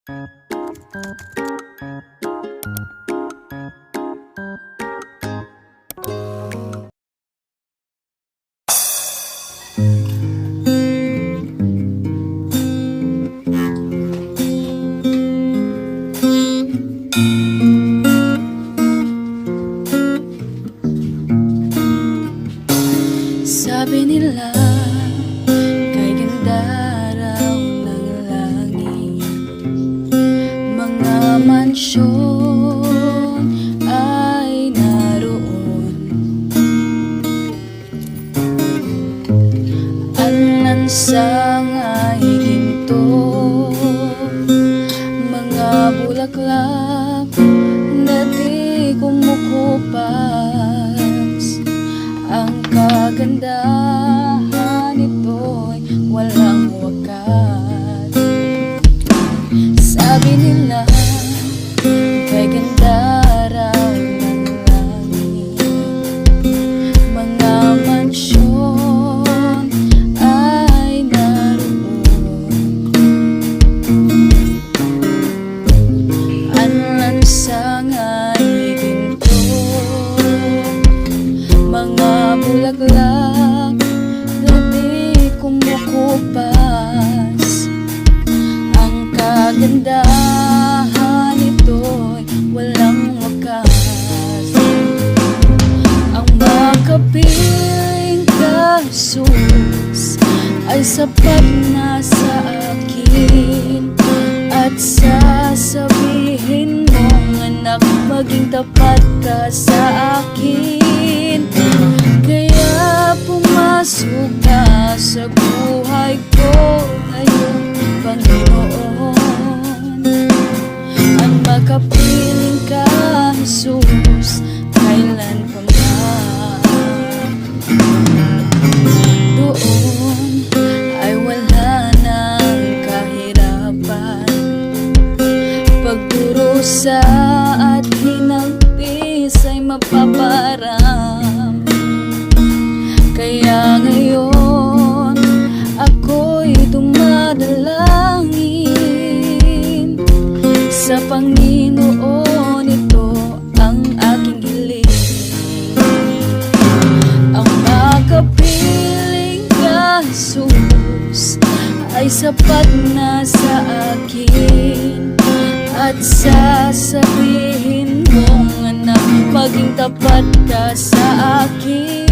Sabi nila, kay ganda raw ng langit, mga mansyon ay naroon. Ang lansang ay ginto, mga bulaklak na di kumukupas. Ang kagandahan nito'y walang wakas. Sabi nila, kay ganda raw ng langit, mga mansyon ay naroon. Ang lansang ay ginto, mga bulaklak na di kumukupas. Ang kagandahan nito'y walang wakas. Ang makapiling ka, Jesus, ay sapat na sa akin. At sasabihin mong anak, maging tapat ka sa akin. Kaya pumasok ka sa buhay ko ngayon, Panginoon. Ang makapiling ka, Jesus, kailan pa man. Doon ay wala ng kahirapan, pagdurusa at hinagpis ay mapaparam. Kaya ngayon ako'y dumadalangin sa Panginoon, ito ang aking hiling. Ang makapiling ka, Jesus, ay sapat na sa akin. At sasabihin mong anak, maging tapat ka sa akin.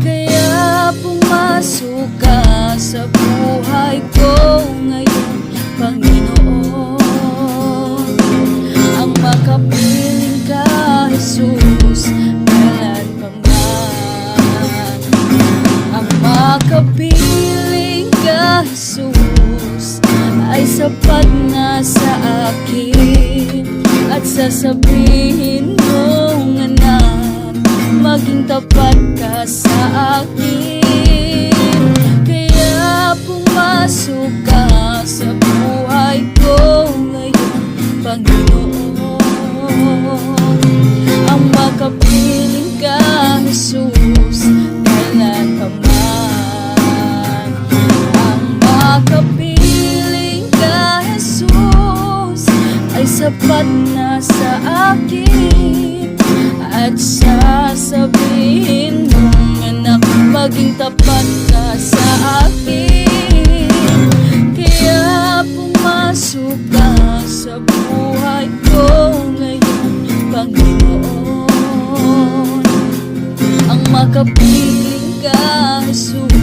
Kaya pumasok ka sa buhay ko ngayon, Panginoon. Ang makapiling ka, Jesus, kailan pa man. Ang makapiling ka, Jesus, ay sapat na sa akin. At sasabihin mong anak, maging tapat ka sa akin. Kaya pumasok ka sa buhay ko ngayon, Panginoon. Ang makapiling ka, Jesus, kailan pa man. Ang makapiling ka, Jesus, ay sapat na sa akin. At sasabihin mong anak, maging tapat ka sa akin. Kaya pumasok ka sa buhay ko ngayon, Panginoon. Ang makapiling ka, Jesus,